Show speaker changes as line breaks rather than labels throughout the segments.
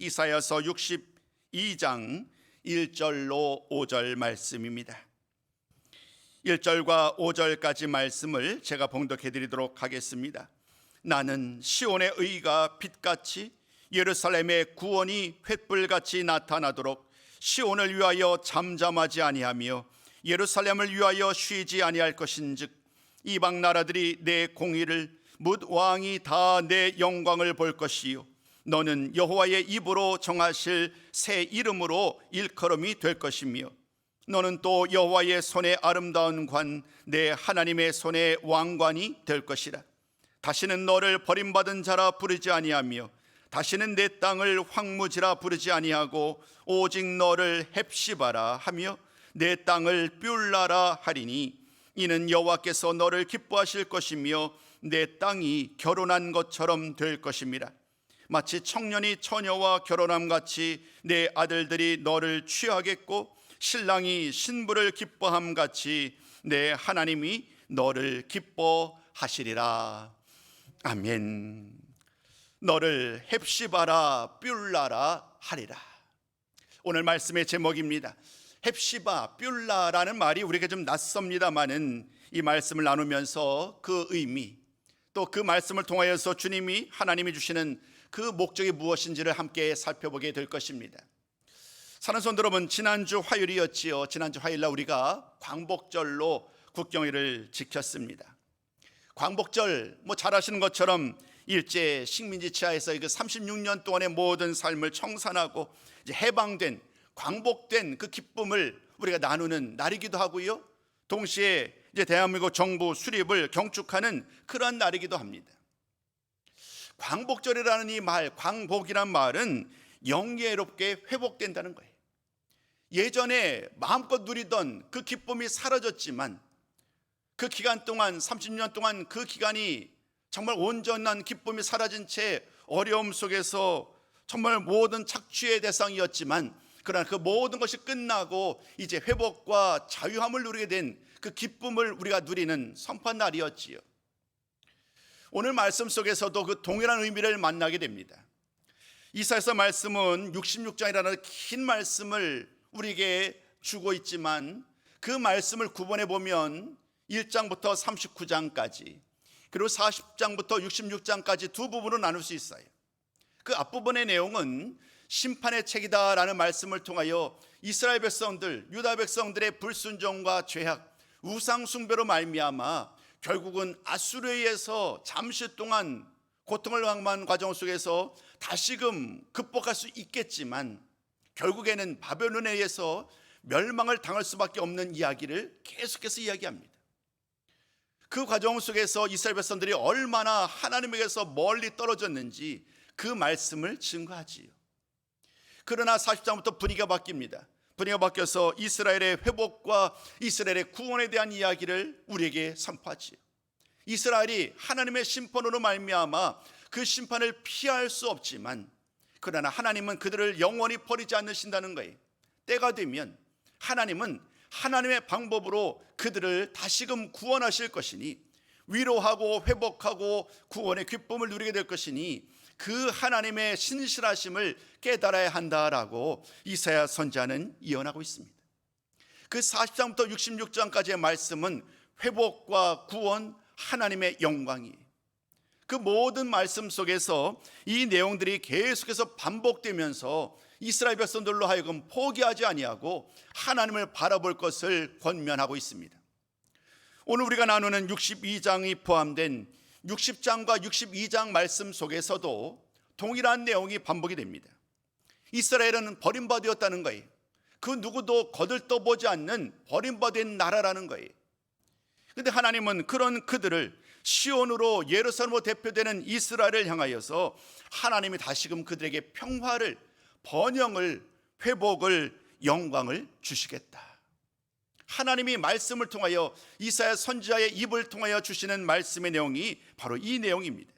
이사야서 62장 1절로 5절 말씀입니다. 1절과 5절까지 말씀을 제가 봉독해 드리도록 하겠습니다. 나는 시온의 의가 빛같이 예루살렘의 구원이 횃불같이 나타나도록 시온을 위하여 잠잠하지 아니하며 예루살렘을 위하여 쉬지 아니할 것인즉 이방 나라들이 내 공의를 뭇 왕이 다 내 영광을 볼 것이요 너는 여호와의 입으로 정하실 새 이름으로 일컬음이 될 것이며 너는 또 여호와의 손의 아름다운 관 내 하나님의 손의 왕관이 될 것이라. 다시는 너를 버림받은 자라 부르지 아니하며 다시는 내 땅을 황무지라 부르지 아니하고 오직 너를 헵시바라 하며 내 땅을 뷸라라 하리니 이는 여호와께서 너를 기뻐하실 것이며 내 땅이 결혼한 것처럼 될 것임이라. 마치 청년이 처녀와 결혼함 같이 내 아들들이 너를 취하겠고 신랑이 신부를 기뻐함 같이 내 하나님이 너를 기뻐하시리라. 아멘. 너를 헵시바라 뷸라라 하리라. 오늘 말씀의 제목입니다. 헵시바 뷸라라는 말이 우리에게 좀 낯섭니다마는 이 말씀을 나누면서 그 의미, 또 그 말씀을 통하여서 주님이 하나님이 주시는 그 목적이 무엇인지를 함께 살펴보게 될 것입니다. 사랑하는 성도 여러분, 지난주 화요일이었지요. 지난주 화요일날 우리가 광복절로 국경일을 지켰습니다. 광복절 잘 아시는 것처럼 일제 식민지 치하에서 그 36년 동안의 모든 삶을 청산하고 이제 해방된, 광복된 그 기쁨을 우리가 나누는 날이기도 하고요. 동시에 이제 대한민국 정부 수립을 경축하는 그러한 날이기도 합니다. 광복절이라는 이 말, 광복이란 말은 영예롭게 회복된다는 거예요. 예전에 마음껏 누리던 그 기쁨이 사라졌지만 그 기간 동안 30년 동안 그 기간이 정말 온전한 기쁨이 사라진 채 어려움 속에서 정말 모든 착취의 대상이었지만 그러나 그 모든 것이 끝나고 이제 회복과 자유함을 누리게 된 그 기쁨을 우리가 누리는 선포한 날이었지요. 오늘 말씀 속에서도 그 동일한 의미를 만나게 됩니다. 이사야서 말씀은 66장이라는 긴 말씀을 우리에게 주고 있지만 그 말씀을 구분해 보면 1장부터 39장까지 그리고 40장부터 66장까지 두 부분으로 나눌 수 있어요. 그 앞부분의 내용은 심판의 책이다라는 말씀을 통하여 이스라엘 백성들, 유다 백성들의 불순종과 죄악, 우상 숭배로 말미암아 결국은 아수르에 의해서 잠시 동안 고통을 당한 과정 속에서 다시금 극복할 수 있겠지만 결국에는 바벨론에 의해서 멸망을 당할 수밖에 없는 이야기를 계속해서 이야기합니다. 그 과정 속에서 이스라엘 백성들이 얼마나 하나님에게서 멀리 떨어졌는지 그 말씀을 증거하지요. 그러나 40장부터 분위기가 바뀝니다. 분위기가 바뀌어서 이스라엘의 회복과 이스라엘의 구원에 대한 이야기를 우리에게 선포하지요. 이스라엘이 하나님의 심판으로 말미암아 그 심판을 피할 수 없지만 그러나 하나님은 그들을 영원히 버리지 않으신다는 거예요. 때가 되면 하나님은 하나님의 방법으로 그들을 다시금 구원하실 것이니 위로하고 회복하고 구원의 기쁨을 누리게 될 것이니 그 하나님의 신실하심을 깨달아야 한다라고 이사야 선지자는 예언하고 있습니다. 그 40장부터 66장까지의 말씀은 회복과 구원, 하나님의 영광이에요. 그 모든 말씀 속에서 이 내용들이 계속해서 반복되면서 이스라엘 백성들로 하여금 포기하지 아니하고 하나님을 바라볼 것을 권면하고 있습니다. 오늘 우리가 나누는 62장이 포함된 60장과 62장 말씀 속에서도 동일한 내용이 반복이 됩니다. 이스라엘은 버림받았다는 거예요. 그 누구도 거들떠보지 않는 버림받은 나라라는 거예요. 그런데 하나님은 그런 그들을 시온으로 예루살렘으로 대표되는 이스라엘을 향하여서 하나님이 다시금 그들에게 평화를, 번영을, 회복을, 영광을 주시겠다. 하나님이 말씀을 통하여 이사야 선지자의 입을 통하여 주시는 말씀의 내용이 바로 이 내용입니다.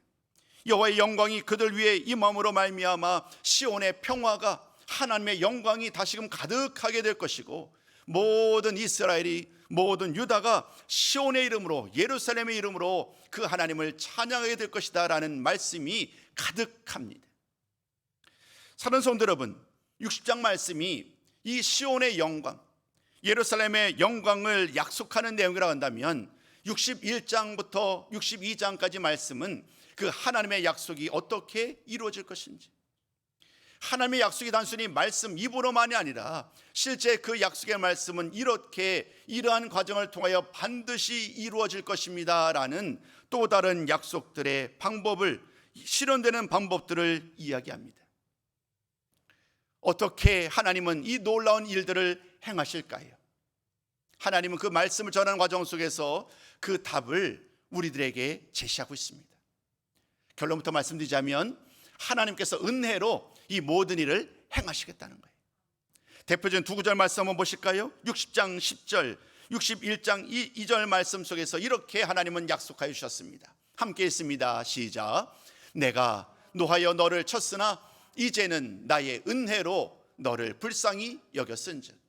여호와의 영광이 그들 위에 임함으로 말미암아 시온의 평화가, 하나님의 영광이 다시금 가득하게 될 것이고 모든 이스라엘이, 모든 유다가 시온의 이름으로, 예루살렘의 이름으로 그 하나님을 찬양하게 될 것이다 라는 말씀이 가득합니다. 사랑하는 성도 여러분, 60장 말씀이 이 시온의 영광, 예루살렘의 영광을 약속하는 내용이라고 한다면 61장부터 62장까지 말씀은 그 하나님의 약속이 어떻게 이루어질 것인지, 하나님의 약속이 단순히 말씀 입으로만이 아니라 실제 그 약속의 말씀은 이러한 과정을 통하여 반드시 이루어질 것입니다 라는 또 다른 약속들의 방법을, 실현되는 방법들을 이야기합니다. 어떻게 하나님은 이 놀라운 일들을 행하실까요? 하나님은 그 말씀을 전하는 과정 속에서 그 답을 우리들에게 제시하고 있습니다. 결론부터 말씀드리자면 하나님께서 은혜로 이 모든 일을 행하시겠다는 거예요. 대표적인 두 구절 말씀 한번 보실까요? 60장 10절, 61장 2절 말씀 속에서 이렇게 하나님은 약속하여 주셨습니다. 함께 읽습니다. 시작. 내가 노하여 너를 쳤으나 이제는 나의 은혜로 너를 불쌍히 여겼은즉.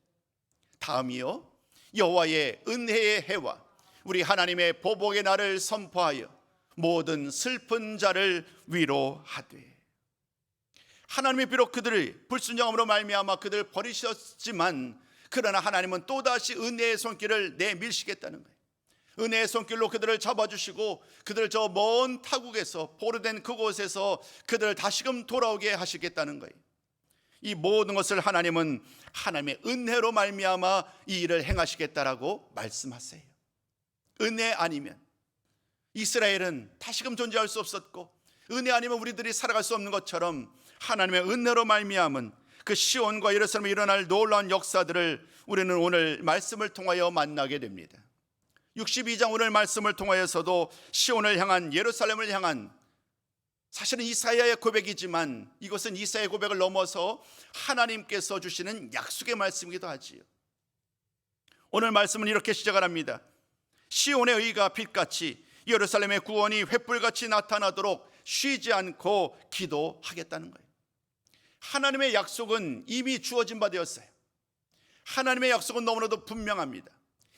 다음이요, 여호와의 은혜의 해와 우리 하나님의 보복의 날을 선포하여 모든 슬픈 자를 위로하되. 하나님이 비록 그들을 불순종함으로 말미암아 그들을 버리셨지만, 그러나 하나님은 또다시 은혜의 손길을 내밀시겠다는 거예요. 은혜의 손길로 그들을 잡아주시고 그들을 저 먼 타국에서, 포로된 그곳에서 그들을 다시금 돌아오게 하시겠다는 거예요. 이 모든 것을 하나님은 하나님의 은혜로 말미암아 이 일을 행하시겠다라고 말씀하세요. 은혜 아니면 이스라엘은 다시금 존재할 수 없었고, 은혜 아니면 우리들이 살아갈 수 없는 것처럼 하나님의 은혜로 말미암은 그 시온과 예루살렘에 일어날 놀라운 역사들을 우리는 오늘 말씀을 통하여 만나게 됩니다. 62장 오늘 말씀을 통하여서도 시온을 향한, 예루살렘을 향한, 사실은 이사야의 고백이지만 이것은 이사야의 고백을 넘어서 하나님께서 주시는 약속의 말씀이기도 하지요. 오늘 말씀은 이렇게 시작을 합니다. 시온의 의가 빛같이, 예루살렘의 구원이 횃불같이 나타나도록 쉬지 않고 기도하겠다는 거예요. 하나님의 약속은 이미 주어진 바 되었어요. 하나님의 약속은 너무나도 분명합니다.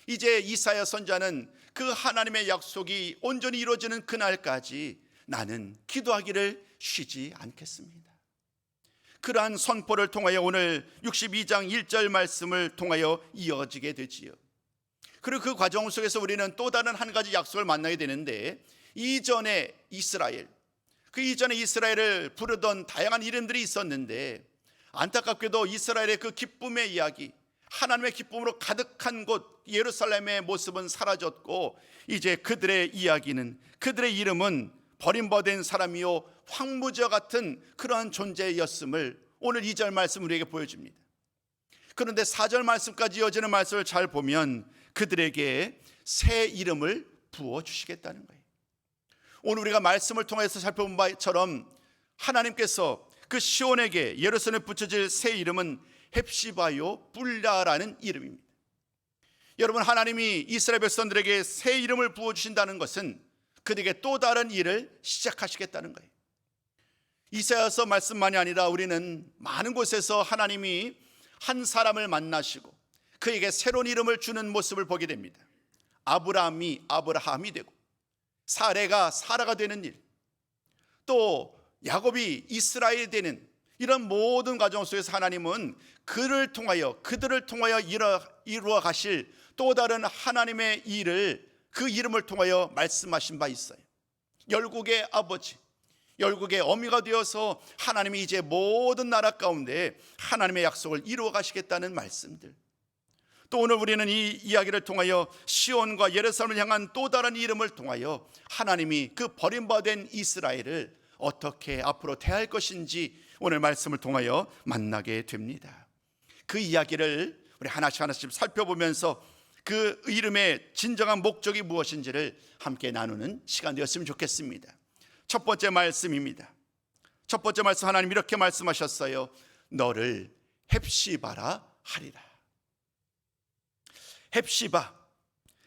이제 이사야 선지자는 그 하나님의 약속이 온전히 이루어지는 그날까지 나는 기도하기를 쉬지 않겠습니다. 그러한 선포를 통하여 오늘 62장 1절 말씀을 통하여 이어지게 되지요. 그리고 그 과정 속에서 우리는 또 다른 한 가지 약속을 만나게 되는데, 이전에 이스라엘, 그 이전에 이스라엘을 부르던 다양한 이름들이 있었는데, 안타깝게도 이스라엘의 그 기쁨의 이야기, 하나님의 기쁨으로 가득한 곳 예루살렘의 모습은 사라졌고, 이제 그들의 이야기는, 그들의 이름은 버림받은 사람이요 황무지와 같은 그러한 존재였음을 오늘 2절 말씀 우리에게 보여줍니다. 그런데 4절 말씀까지 이어지는 말씀을 잘 보면 그들에게 새 이름을 부어주시겠다는 거예요. 오늘 우리가 말씀을 통해서 살펴본 바처럼 하나님께서 그 시온에게 예루살렘에 붙여질 새 이름은 헵시바요 뿔라라는 이름입니다. 여러분, 하나님이 이스라엘 백성들에게 새 이름을 부어주신다는 것은 그들에게 또 다른 일을 시작하시겠다는 거예요. 이사야서 말씀만이 아니라 우리는 많은 곳에서 하나님이 한 사람을 만나시고 그에게 새로운 이름을 주는 모습을 보게 됩니다. 아브라함이 아브라함이 되고 사레가 사라가 되는 일, 또 야곱이 이스라엘이 되는 이런 모든 과정 속에서 하나님은 그들을 통하여 이루어 가실 또 다른 하나님의 일을, 그 이름을 통하여 말씀하신 바 있어요. 열국의 아버지, 열국의 어미가 되어서 하나님이 이제 모든 나라 가운데 하나님의 약속을 이루어 가시겠다는 말씀들. 또 오늘 우리는 이 이야기를 통하여 시온과 예루살렘을 향한 또 다른 이름을 통하여 하나님이 그 버림받은 이스라엘을 어떻게 앞으로 대할 것인지 오늘 말씀을 통하여 만나게 됩니다. 그 이야기를 우리 하나씩 살펴보면서 그 이름의 진정한 목적이 무엇인지를 함께 나누는 시간 되었으면 좋겠습니다. 첫 번째 말씀입니다. 첫 번째 말씀, 하나님 이렇게 말씀하셨어요. 너를 헵시바라 하리라. 헵시바,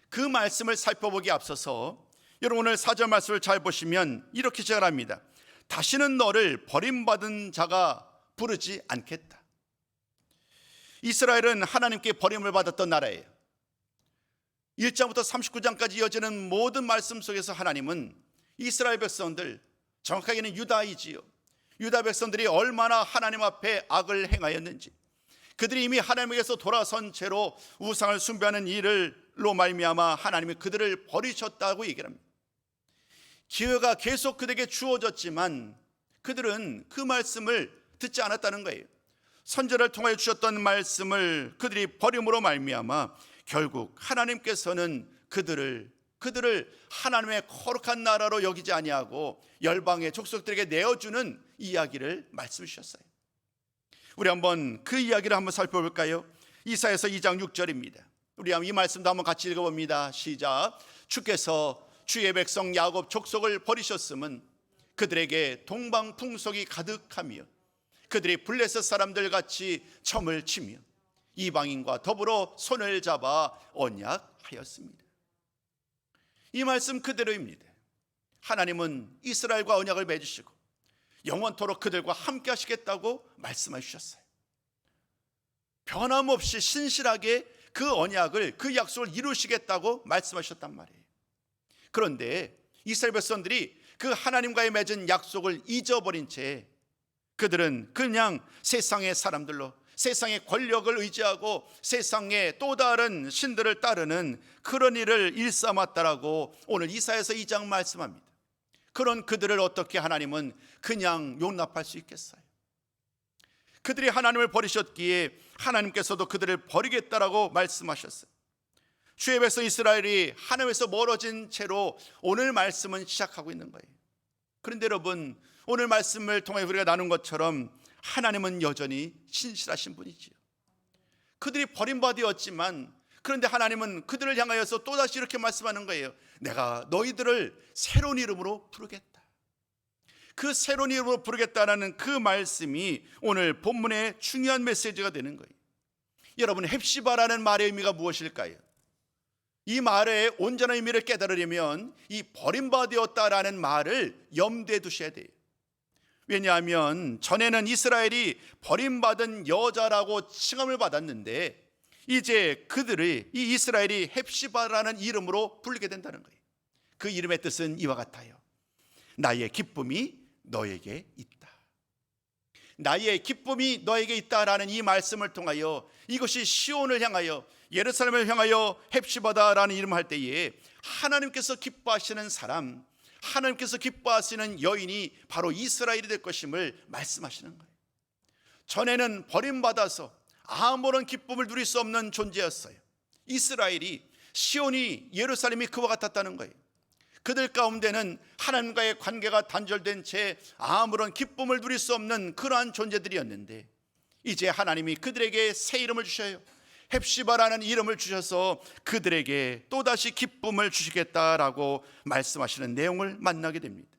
그 말씀을 살펴보기에 앞서서 여러분 오늘 4절 말씀을 잘 보시면 이렇게 시작합니다. 다시는 너를 버림받은 자가 부르지 않겠다. 이스라엘은 하나님께 버림을 받았던 나라예요. 1장부터 39장까지 이어지는 모든 말씀 속에서 하나님은 이스라엘 백성들, 정확하게는 유다이지요, 유다 백성들이 얼마나 하나님 앞에 악을 행하였는지, 그들이 이미 하나님에게서 돌아선 채로 우상을 숭배하는 일로 말미암아 하나님이 그들을 버리셨다고 얘기를 합니다. 기회가 계속 그들에게 주어졌지만 그들은 그 말씀을 듣지 않았다는 거예요. 선지자를 통하여 주셨던 말씀을 그들이 버림으로 말미암아 결국 하나님께서는 그들을 하나님의 거룩한 나라로 여기지 아니하고 열방의 족속들에게 내어주는 이야기를 말씀해 주셨어요. 우리 한번 그 이야기를 한번 살펴볼까요? 이사야서 2장 6절입니다. 우리 이 말씀도 한번 같이 읽어봅니다. 시작. 주께서 주의 백성 야곱 족속을 버리셨음은 그들에게 동방풍속이 가득하며 그들이 블레셋 사람들 같이 점을 치며 이방인과 더불어 손을 잡아 언약하였습니다. 이 말씀 그대로입니다. 하나님은 이스라엘과 언약을 맺으시고 영원토록 그들과 함께 하시겠다고 말씀해 주셨어요. 변함없이 신실하게 그 언약을, 그 약속을 이루시겠다고 말씀하셨단 말이에요. 그런데 이스라엘 백성들이 그 하나님과의 맺은 약속을 잊어버린 채 그들은 그냥 세상의 사람들로, 세상의 권력을 의지하고 세상의 또 다른 신들을 따르는 그런 일을 일삼았다라고 오늘 이사야서 2장 말씀합니다. 그런 그들을 어떻게 하나님은 그냥 용납할 수 있겠어요? 그들이 하나님을 버리셨기에 하나님께서도 그들을 버리겠다라고 말씀하셨어요. 주의 백성 이스라엘이 하나님에서 멀어진 채로 오늘 말씀은 시작하고 있는 거예요. 그런데 여러분, 오늘 말씀을 통해 우리가 나눈 것처럼 하나님은 여전히 신실하신 분이지요. 그들이 버림받았지만 그런데 하나님은 그들을 향하여서 또다시 이렇게 말씀하는 거예요. 내가 너희들을 새로운 이름으로 부르겠다. 그 새로운 이름으로 부르겠다라는 그 말씀이 오늘 본문의 중요한 메시지가 되는 거예요. 여러분, 헵시바라는 말의 의미가 무엇일까요? 이 말의 온전한 의미를 깨달으려면 이 버림받았다라는 말을 염두에 두셔야 돼요. 왜냐하면 전에는 이스라엘이 버림받은 여자라고 칭함을 받았는데 이제 그들의 이 이스라엘이 헵시바라는 이름으로 불리게 된다는 거예요. 그 이름의 뜻은 이와 같아요. 나의 기쁨이 너에게 있다. 나의 기쁨이 너에게 있다라는 이 말씀을 통하여 이것이 시온을 향하여, 예루살렘을 향하여 헵시바다라는 이름을 할 때에 하나님께서 기뻐하시는 사람, 하나님께서 기뻐하시는 여인이 바로 이스라엘이 될 것임을 말씀하시는 거예요. 전에는 버림받아서 아무런 기쁨을 누릴 수 없는 존재였어요. 이스라엘이, 시온이, 예루살렘이 그와 같았다는 거예요. 그들 가운데는 하나님과의 관계가 단절된 채 아무런 기쁨을 누릴 수 없는 그러한 존재들이었는데 이제 하나님이 그들에게 새 이름을 주셔요. 헵시바라는 이름을 주셔서 그들에게 또다시 기쁨을 주시겠다라고 말씀하시는 내용을 만나게 됩니다.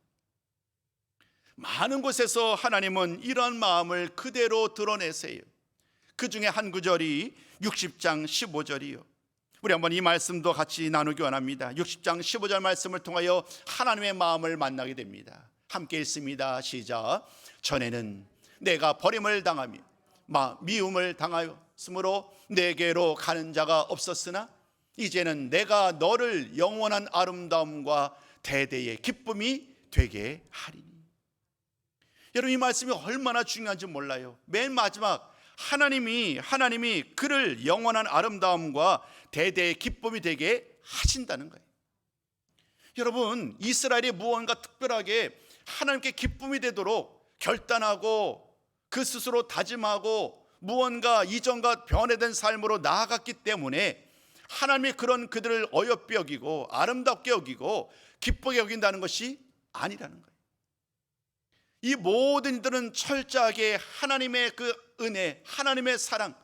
많은 곳에서 하나님은 이러한 마음을 그대로 드러내세요. 그 중에 한 구절이 60장 15절이요. 우리 한번 이 말씀도 같이 나누기 원합니다. 60장 15절 말씀을 통하여 하나님의 마음을 만나게 됩니다. 함께 읽습니다. 시작. 전에는 내가 버림을 당하며 미움을 당하였으므로 내게로 가는 자가 없었으나 이제는 내가 너를 영원한 아름다움과 대대의 기쁨이 되게 하리니. 여러분, 이 말씀이 얼마나 중요한지 몰라요. 맨 마지막 하나님이 그를 영원한 아름다움과 대대의 기쁨이 되게 하신다는 거예요. 여러분, 이스라엘이 무언가 특별하게 하나님께 기쁨이 되도록 결단하고 그 스스로 다짐하고 무언가 이전과 변화된 삶으로 나아갔기 때문에 하나님이 그런 그들을 어여삐 여기고 아름답게 여기고 기쁘게 여긴다는 것이 아니라는 거예요. 이 모든 이들은 철저하게 하나님의 그 은혜, 하나님의 사랑,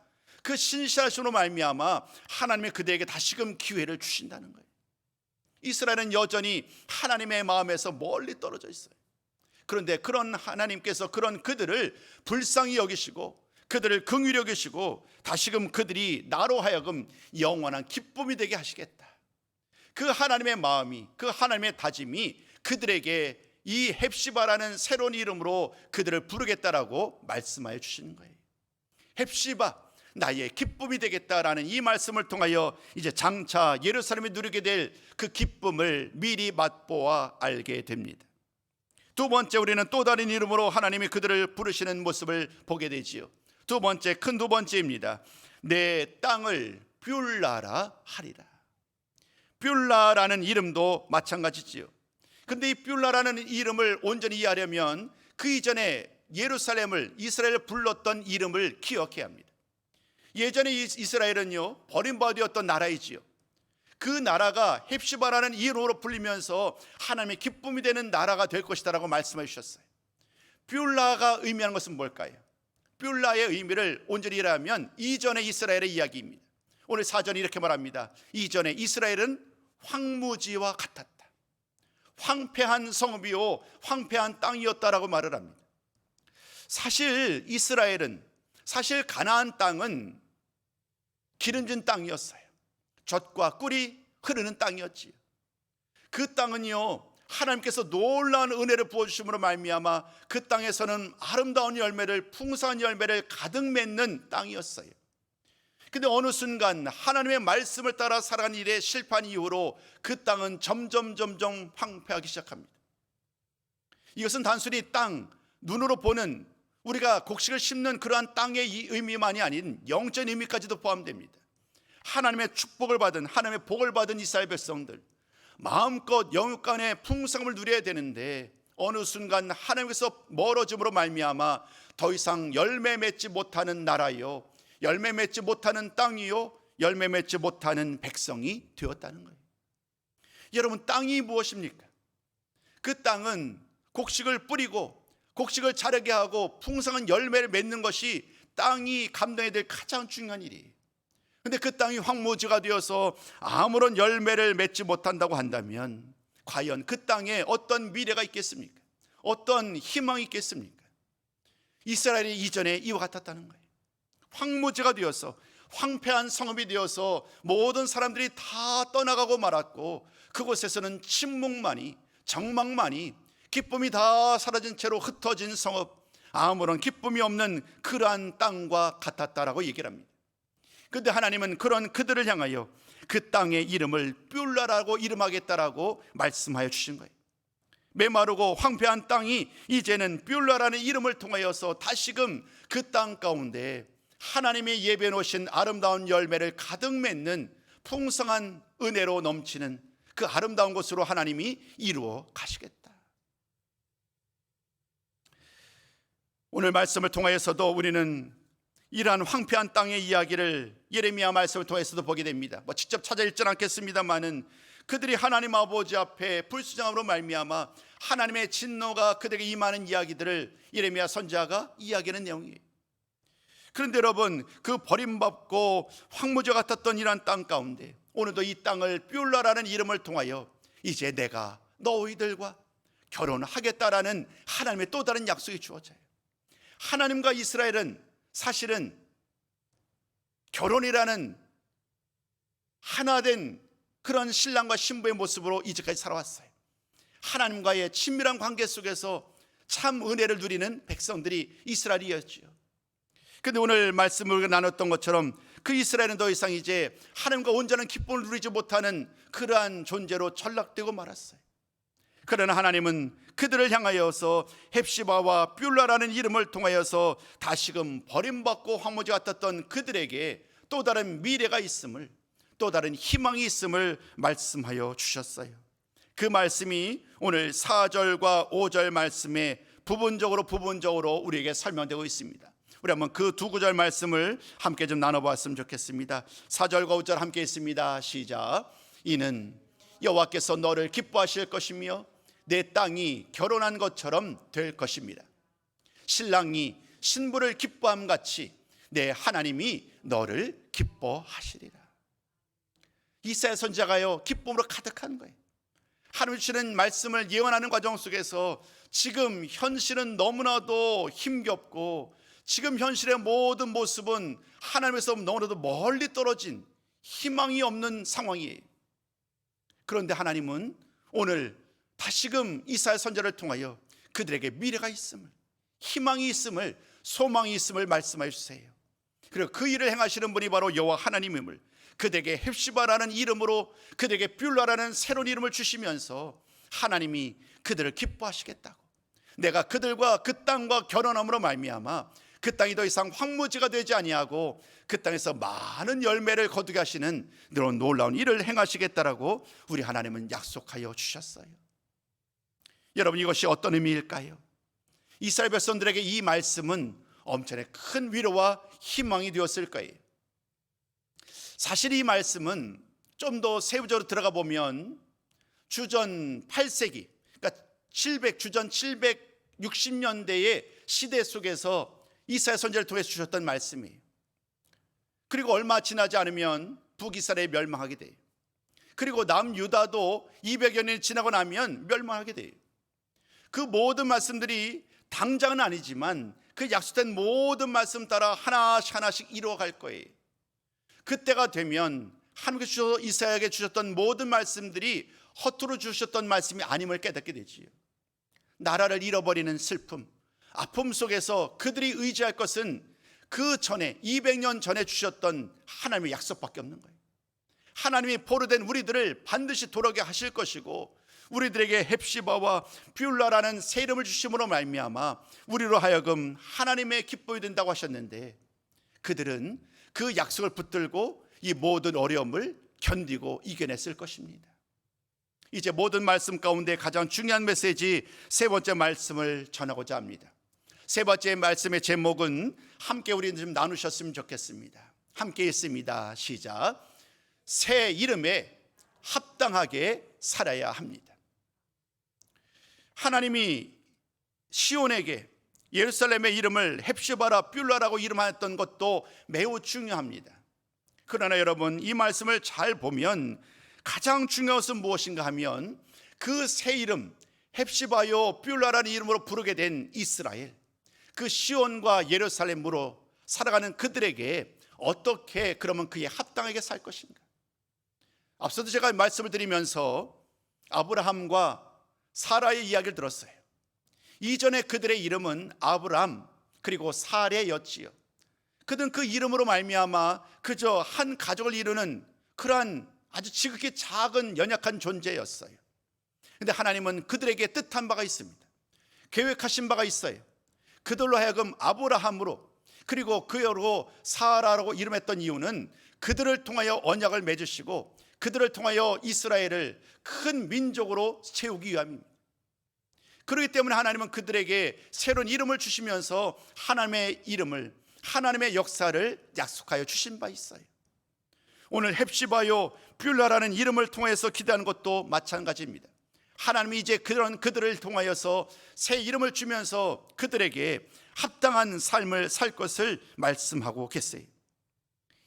그 신실하심으로 말미암아 하나님이 그들에게 다시금 기회를 주신다는 거예요. 이스라엘은 여전히 하나님의 마음에서 멀리 떨어져 있어요. 그런데 그런 하나님께서 그런 그들을 불쌍히 여기시고 그들을 긍휼히 여기시고 다시금 그들이 나로 하여금 영원한 기쁨이 되게 하시겠다. 그 하나님의 마음이, 그 하나님의 다짐이 그들에게 이 헵시바라는 새로운 이름으로 그들을 부르겠다라고 말씀하여 주시는 거예요. 헵시바, 나의 기쁨이 되겠다라는 이 말씀을 통하여 이제 장차 예루살렘이 누리게 될 그 기쁨을 미리 맛보아 알게 됩니다. 두 번째, 우리는 또 다른 이름으로 하나님이 그들을 부르시는 모습을 보게 되지요. 두 번째입니다. 내 땅을 뷸라라 하리라. 뷸라라는 이름도 마찬가지지요. 근데 이 뷸라라는 이름을 온전히 이해하려면 그 이전에 예루살렘을, 이스라엘을 불렀던 이름을 기억해야 합니다. 예전에 이스라엘은요, 버림받았던 나라이지요. 그 나라가 헵시바라는 이름으로 불리면서 하나님의 기쁨이 되는 나라가 될 것이다 라고 말씀해 주셨어요. 뷸라가 의미하는 것은 뭘까요? 뷸라의 의미를 온전히 이해하면 이전의 이스라엘의 이야기입니다. 오늘 사전이 이렇게 말합니다. 이전에 이스라엘은 황무지와 같았다. 황폐한 성읍이요 황폐한 땅이었다라고 말을 합니다. 사실 이스라엘은, 사실 가나안 땅은 기름진 땅이었어요. 젖과 꿀이 흐르는 땅이었지요. 그 땅은요, 하나님께서 놀라운 은혜를 부어주심으로 말미암아 그 땅에서는 아름다운 열매를, 풍성한 열매를 가득 맺는 땅이었어요. 근데 어느 순간 하나님의 말씀을 따라 살아간 일에 실패한 이후로 그 땅은 점점 황폐하기 시작합니다. 이것은 단순히 땅, 눈으로 보는, 우리가 곡식을 심는 그러한 땅의 의미만이 아닌 영적인 의미까지도 포함됩니다. 하나님의 축복을 받은, 하나님의 복을 받은 이스라엘 백성들, 마음껏 영육간의 풍성함을 누려야 되는데 어느 순간 하나님께서 멀어짐으로 말미암아 더 이상 열매 맺지 못하는 나라요, 열매 맺지 못하는 땅이요, 열매 맺지 못하는 백성이 되었다는 거예요. 여러분, 땅이 무엇입니까? 그 땅은 곡식을 뿌리고 곡식을 자라게 하고 풍성한 열매를 맺는 것이 땅이 감당해야 될 가장 중요한 일이에요. 근데 그 땅이 황무지가 되어서 아무런 열매를 맺지 못한다고 한다면 과연 그 땅에 어떤 미래가 있겠습니까? 어떤 희망이 있겠습니까? 이스라엘이 이전에 이와 같았다는 거예요. 황무지가 되어서, 황폐한 성읍이 되어서 모든 사람들이 다 떠나가고 말았고 그곳에서는 침묵만이, 정막만이, 기쁨이 다 사라진 채로 흩어진 성읍, 아무런 기쁨이 없는 그러한 땅과 같았다라고 얘기를 합니다. 그런데 하나님은 그런 그들을 향하여 그 땅의 이름을 뷸라라고 이름하겠다라고 말씀하여 주신 거예요. 메마르고 황폐한 땅이 이제는 뷸라라는 이름을 통하여서 다시금 그 땅 가운데 하나님의 예배해 놓으신 아름다운 열매를 가득 맺는 풍성한 은혜로 넘치는 그 아름다운 곳으로 하나님이 이루어 가시겠다. 오늘 말씀을 통하여서도 우리는 이러한 황폐한 땅의 이야기를 예레미야 말씀을 통해서도 보게 됩니다. 직접 찾아 읽지는 않겠습니다만은 그들이 하나님 아버지 앞에 불순종함으로 말미암아 하나님의 진노가 그들에게 임하는 이야기들을 예레미야 선지자가 이야기하는 내용이에요. 그런데 여러분, 그 버림받고 황무지 같았던 이러한 땅 가운데 오늘도 이 땅을 뷸라라는 이름을 통하여 이제 내가 너희들과 결혼하겠다라는 하나님의 또 다른 약속이 주어져요. 하나님과 이스라엘은 사실은 결혼이라는 하나된 그런 신랑과 신부의 모습으로 이제까지 살아왔어요. 하나님과의 친밀한 관계 속에서 참 은혜를 누리는 백성들이 이스라엘이었죠. 그런데 오늘 말씀을 나눴던 것처럼 그 이스라엘은 더 이상 이제 하나님과 온전한 기쁨을 누리지 못하는 그러한 존재로 전락되고 말았어요. 그러나 하나님은 그들을 향하여서 헵시바와 뷸라라는 이름을 통하여서 다시금 버림받고 황무지 같았던 그들에게 또 다른 미래가 있음을, 또 다른 희망이 있음을 말씀하여 주셨어요. 그 말씀이 오늘 4절과 5절 말씀에 부분적으로 우리에게 설명되고 있습니다. 우리 한번 그 두 구절 말씀을 함께 좀 나눠봤으면 좋겠습니다. 4절과 5절 함께 있습니다. 시작. 이는 여호와께서 너를 기뻐하실 것이며 내 땅이 결혼한 것처럼 될 것입니다. 신랑이 신부를 기뻐함 같이 내 하나님이 너를 기뻐하시리라. 이사야 선지자가요, 기쁨으로 가득한 거예요. 하나님 주시는 말씀을 예언하는 과정 속에서 지금 현실은 너무나도 힘겹고 지금 현실의 모든 모습은 하나님에서 너무나도 멀리 떨어진 희망이 없는 상황이에요. 그런데 하나님은 오늘 다시금 이사야 선지자를 통하여 그들에게 미래가 있음을, 희망이 있음을, 소망이 있음을 말씀하여 주세요. 그리고 그 일을 행하시는 분이 바로 여호와 하나님임을, 그들에게 헵시바라는 이름으로 그들에게 뷸라라는 새로운 이름을 주시면서 하나님이 그들을 기뻐하시겠다고, 내가 그들과 그 땅과 결혼함으로 말미암아 그 땅이 더 이상 황무지가 되지 아니하고 그 땅에서 많은 열매를 거두게 하시는 그런 놀라운 일을 행하시겠다라고 우리 하나님은 약속하여 주셨어요. 여러분, 이것이 어떤 의미일까요? 이스라엘 백성들에게 이 말씀은 엄청나게 큰 위로와 희망이 되었을 거예요. 사실 이 말씀은 좀 더 세부적으로 들어가 보면 주전 8세기, 그러니까 주전 760년대의 시대 속에서 이사야 선지자를 통해서 주셨던 말씀이에요. 그리고 얼마 지나지 않으면 북이스라엘이 멸망하게 돼요. 그리고 남유다도 200여 년이 지나고 나면 멸망하게 돼요. 그 모든 말씀들이 당장은 아니지만 그 약속된 모든 말씀 따라 하나씩 이루어갈 거예요. 그때가 되면 하나님께서 이사야에게 주셨던 모든 말씀들이 허투루 주셨던 말씀이 아님을 깨닫게 되지요. 나라를 잃어버리는 슬픔, 아픔 속에서 그들이 의지할 것은 그 전에 200년 전에 주셨던 하나님의 약속밖에 없는 거예요. 하나님이 포로된 우리들을 반드시 돌아오게 하실 것이고 우리들에게 헵시바와 뷰라라는 새 이름을 주심으로 말미암아 우리로 하여금 하나님의 기쁨이 된다고 하셨는데, 그들은 그 약속을 붙들고 이 모든 어려움을 견디고 이겨냈을 것입니다. 이제 모든 말씀 가운데 가장 중요한 메시지 세 번째 말씀을 전하고자 합니다. 세 번째 말씀의 제목은 함께 우리 좀 나누셨으면 좋겠습니다. 함께 읽습니다. 시작. 새 이름에 합당하게 살아야 합니다. 하나님이 시온에게 예루살렘의 이름을 헵시바라 뷰라라고 이름하였던 것도 매우 중요합니다. 그러나 여러분, 이 말씀을 잘 보면 가장 중요한 것은 무엇인가 하면 그 새 이름 헵시바요 뷰라라는 이름으로 부르게 된 이스라엘, 그 시온과 예루살렘으로 살아가는 그들에게 어떻게 그러면 그에 합당하게 살 것인가. 앞서도 제가 말씀을 드리면서 아브라함과 사라의 이야기를 들었어요. 이전에 그들의 이름은 아브람 그리고 사레였지요. 그들은 그 이름으로 말미암아 그저 한 가족을 이루는 그러한 아주 지극히 작은 연약한 존재였어요. 그런데 하나님은 그들에게 뜻한 바가 있습니다. 계획하신 바가 있어요. 그들로 하여금 아브라함으로 그리고 그여로 사라라고 이름했던 이유는 그들을 통하여 언약을 맺으시고 그들을 통하여 이스라엘을 큰 민족으로 세우기 위함입니다. 그렇기 때문에 하나님은 그들에게 새로운 이름을 주시면서 하나님의 이름을, 하나님의 역사를 약속하여 주신 바 있어요. 오늘 헵시바요 뷰라라는 이름을 통해서 기도하는 것도 마찬가지입니다. 하나님이 이제 그들을 통하여서 새 이름을 주면서 그들에게 합당한 삶을 살 것을 말씀하고 계세요.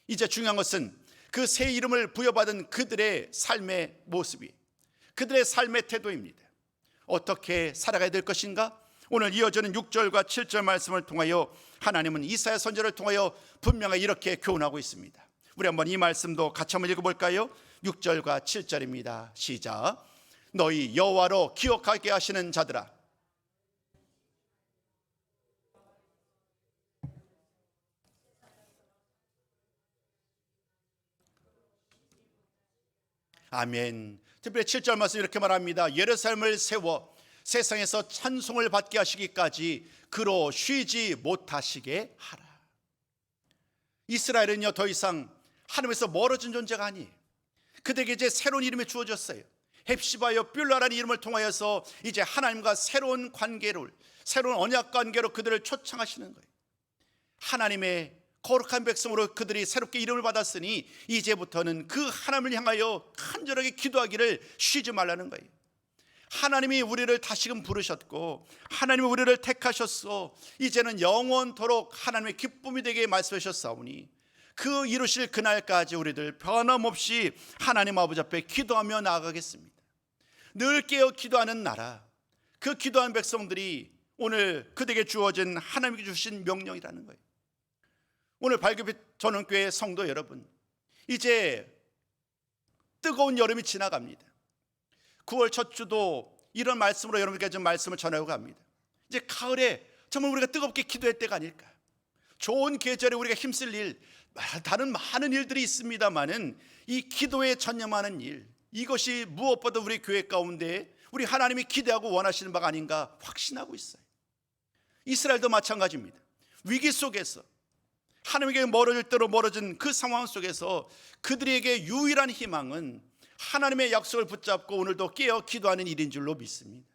이제 중요한 것은 그 새 이름을 부여받은 그들의 삶의 모습이, 그들의 삶의 태도입니다. 어떻게 살아가야 될 것인가? 오늘 이어지는 6절과 7절 말씀을 통하여 하나님은 이사야 선지자를 통하여 분명히 이렇게 교훈하고 있습니다. 우리 한번 이 말씀도 같이 한번 읽어볼까요? 6절과 7절입니다. 시작. 너희 여호와로 기억하게 하시는 자들아, 아멘. 특별히 7절 말씀 이렇게 말합니다. 예루살렘을 세워 세상에서 찬송을 받게 하시기까지 그로 쉬지 못하시게 하라. 이스라엘은요 더 이상 하나님에서 멀어진 존재가 아니에요. 그들에게 이제 새로운 이름이 주어졌어요. 헵시바요 뷰라라는 이름을 통하여서 이제 하나님과 새로운 관계를, 새로운 언약 관계로 그들을 초청하시는 거예요. 하나님의 거룩한 백성으로 그들이 새롭게 이름을 받았으니 이제부터는 그 하나님을 향하여 간절하게 기도하기를 쉬지 말라는 거예요. 하나님이 우리를 다시금 부르셨고 하나님이 우리를 택하셨어 이제는 영원토록 하나님의 기쁨이 되게 말씀하셨사오니 그 이루실 그날까지 우리들 변함없이 하나님 아버지 앞에 기도하며 나아가겠습니다. 늘 깨어 기도하는 나라, 그 기도하는 백성들이 오늘 그들에게 주어진 하나님께 주신 명령이라는 거예요. 오늘 발급의 전원교회 성도 여러분, 이제 뜨거운 여름이 지나갑니다. 9월 첫 주도 이런 말씀으로 여러분께 좀 말씀을 전하고 갑니다. 이제 가을에 정말 우리가 뜨겁게 기도할 때가 아닐까. 좋은 계절에 우리가 힘쓸 일, 다른 많은 일들이 있습니다만은 이 기도에 전념하는 일, 이것이 무엇보다 우리 교회 가운데 우리 하나님이 기대하고 원하시는 바가 아닌가 확신하고 있어요. 이스라엘도 마찬가지입니다. 위기 속에서 하나님에게 멀어질 대로 멀어진 그 상황 속에서 그들에게 유일한 희망은 하나님의 약속을 붙잡고 오늘도 깨어 기도하는 일인 줄로 믿습니다.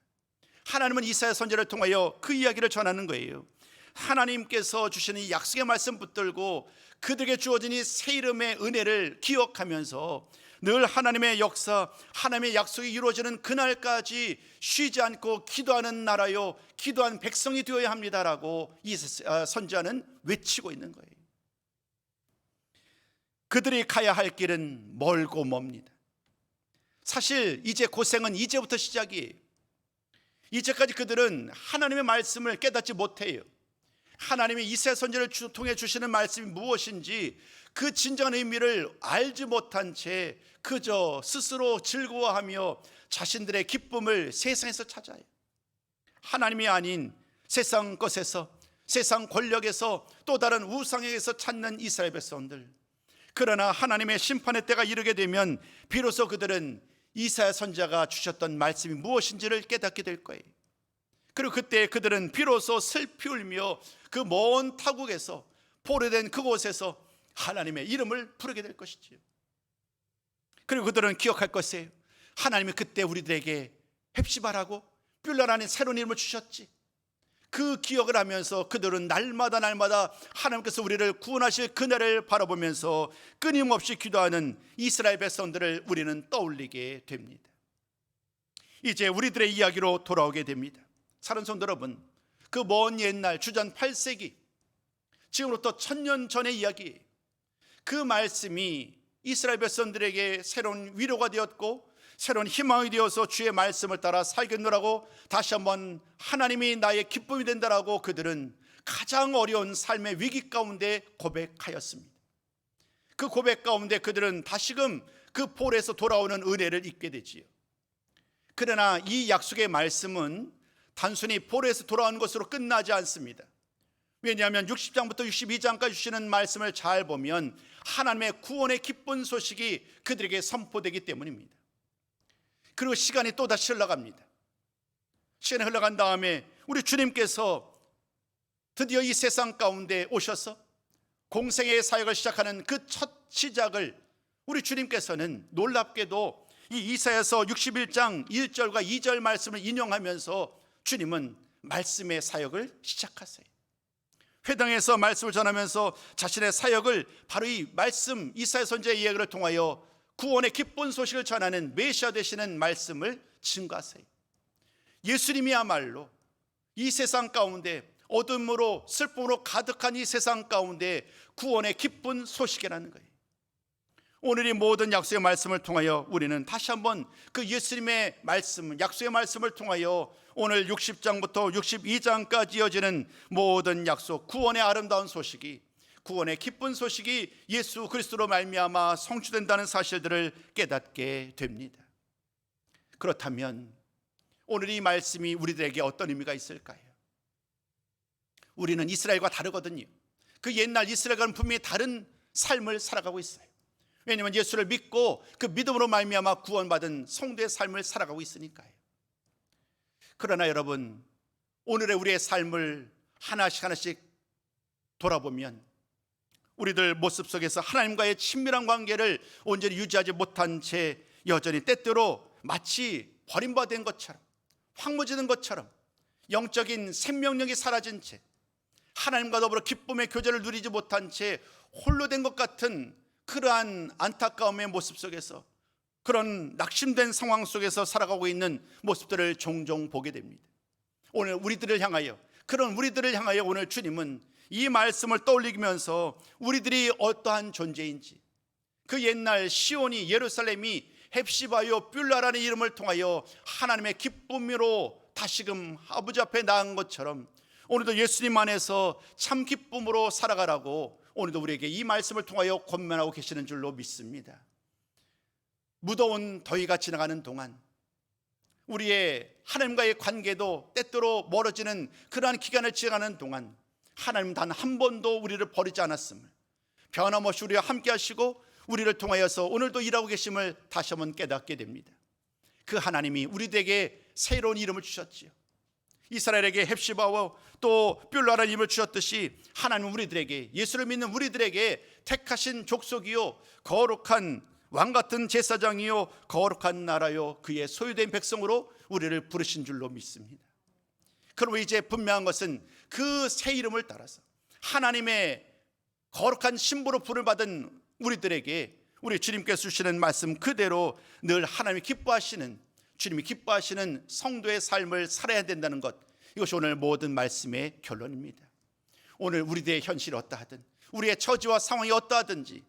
하나님은 이사야 선지자를 통하여 그 이야기를 전하는 거예요. 하나님께서 주시는 이 약속의 말씀 붙들고 그들에게 주어진 이 새 이름의 은혜를 기억하면서 늘 하나님의 역사, 하나님의 약속이 이루어지는 그날까지 쉬지 않고 기도하는 나라요, 기도한 백성이 되어야 합니다라고 이 선지자는 외치고 있는 거예요. 그들이 가야 할 길은 멀고 멉니다. 사실 이제 고생은 이제부터 시작이에요. 이제까지 그들은 하나님의 말씀을 깨닫지 못해요. 하나님이 이사야 선지자를 통해 주시는 말씀이 무엇인지 그 진정한 의미를 알지 못한 채 그저 스스로 즐거워하며 자신들의 기쁨을 세상에서 찾아요. 하나님이 아닌 세상 것에서, 세상 권력에서, 또 다른 우상에게서 찾는 이스라엘 백성들. 그러나 하나님의 심판의 때가 이르게 되면 비로소 그들은 이사야 선지자가 주셨던 말씀이 무엇인지를 깨닫게 될 거예요. 그리고 그때 그들은 비로소 슬피 울며 그 먼 타국에서, 포로된 그곳에서 하나님의 이름을 부르게 될 것이지요. 그리고 그들은 기억할 것이에요. 하나님이 그때 우리들에게 헵시바라고 뷸라라는 새로운 이름을 주셨지. 그 기억을 하면서 그들은 날마다 하나님께서 우리를 구원하실 그날을 바라보면서 끊임없이 기도하는 이스라엘 백성들을 우리는 떠올리게 됩니다. 이제 우리들의 이야기로 돌아오게 됩니다. 사랑하는 성도 여러분, 그 먼 옛날 주전 8세기, 지금으로부터 1000년 전의 이야기, 그 말씀이 이스라엘 백성들에게 새로운 위로가 되었고 새로운 희망이 되어서 주의 말씀을 따라 살겠노라고 다시 한번 하나님이 나의 기쁨이 된다라고 그들은 가장 어려운 삶의 위기 가운데 고백하였습니다. 그 고백 가운데 그들은 다시금 그 폴에서 돌아오는 은혜를 잊게 되지요. 그러나 이 약속의 말씀은 단순히 폴에서 돌아오는 것으로 끝나지 않습니다. 왜냐하면 60장부터 62장까지 주시는 말씀을 잘 보면 하나님의 구원의 기쁜 소식이 그들에게 선포되기 때문입니다. 그리고 시간이 또다시 흘러갑니다. 시간이 흘러간 다음에 우리 주님께서 드디어 이 세상 가운데 오셔서 공생의 사역을 시작하는 그 첫 시작을 우리 주님께서는 놀랍게도 이 이사야서 61장 1절과 2절 말씀을 인용하면서 주님은 말씀의 사역을 시작하세요. 회당에서 말씀을 전하면서 자신의 사역을 바로 이 말씀 이사야 선지자의 이야기를 통하여 구원의 기쁜 소식을 전하는 메시아 되시는 말씀을 증거하세요. 예수님이야말로 이 세상 가운데 어둠으로 슬픔으로 가득한 이 세상 가운데 구원의 기쁜 소식이라는 거예요. 오늘 이 모든 약속의 말씀을 통하여 우리는 다시 한번 그 예수님의 말씀, 약속의 말씀을 통하여 오늘 60장부터 62장까지 이어지는 모든 약속, 구원의 아름다운 소식이, 구원의 기쁜 소식이 예수 그리스도로 말미암아 성취된다는 사실들을 깨닫게 됩니다. 그렇다면 오늘 이 말씀이 우리들에게 어떤 의미가 있을까요? 우리는 이스라엘과 다르거든요. 그 옛날 이스라엘과는 분명히 다른 삶을 살아가고 있어요. 왜냐하면 예수를 믿고 그 믿음으로 말미암아 구원받은 성도의 삶을 살아가고 있으니까요. 그러나 여러분, 오늘의 우리의 삶을 하나씩 돌아보면 우리들 모습 속에서 하나님과의 친밀한 관계를 온전히 유지하지 못한 채 여전히 때때로 마치 버림받은 것처럼, 황무지는 것처럼 영적인 생명력이 사라진 채 하나님과 더불어 기쁨의 교제를 누리지 못한 채 홀로 된 것 같은 그러한 안타까움의 모습 속에서, 그런 낙심된 상황 속에서 살아가고 있는 모습들을 종종 보게 됩니다. 오늘 우리들을 향하여, 그런 우리들을 향하여 오늘 주님은 이 말씀을 떠올리면서 우리들이 어떠한 존재인지, 그 옛날 시온이, 예루살렘이 헵시바요 뷸라라는 이름을 통하여 하나님의 기쁨으로 다시금 아버지 앞에 나간 것처럼 오늘도 예수님 안에서 참 기쁨으로 살아가라고 오늘도 우리에게 이 말씀을 통하여 권면하고 계시는 줄로 믿습니다. 무더운 더위가 지나가는 동안 우리의 하나님과의 관계도 때때로 멀어지는 그러한 기간을 지나가는 동안 하나님 단 한 번도 우리를 버리지 않았음을, 변함없이 우리와 함께 하시고 우리를 통하여서 오늘도 일하고 계심을 다시 한번 깨닫게 됩니다. 그 하나님이 우리들에게 새로운 이름을 주셨지요. 이스라엘에게 헵시바와 또 뷸라라는 이름을 주셨듯이 하나님은 우리들에게, 예수를 믿는 우리들에게 택하신 족속이요 거룩한 왕같은 제사장이요 거룩한 나라요 그의 소유된 백성으로 우리를 부르신 줄로 믿습니다. 그러므로 이제 분명한 것은 그 새 이름을 따라서 하나님의 거룩한 신부로 부름을 받은 우리들에게 우리 주님께서 주시는 말씀 그대로 늘 하나님이 기뻐하시는, 주님이 기뻐하시는 성도의 삶을 살아야 된다는 것, 이것이 오늘 모든 말씀의 결론입니다. 오늘 우리들의 현실이 어떠하든, 우리의 처지와 상황이 어떠하든지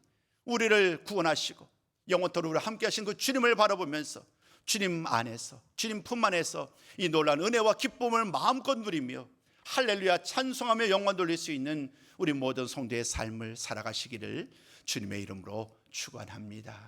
우리를 구원하시고 영원토록 우리와 함께 하신 그 주님을 바라보면서 주님 안에서, 주님 품 안에서 이 놀라운 은혜와 기쁨을 마음껏 누리며 할렐루야 찬송하며 영광 돌릴 수 있는 우리 모든 성도의 삶을 살아가시기를 주님의 이름으로 축원합니다.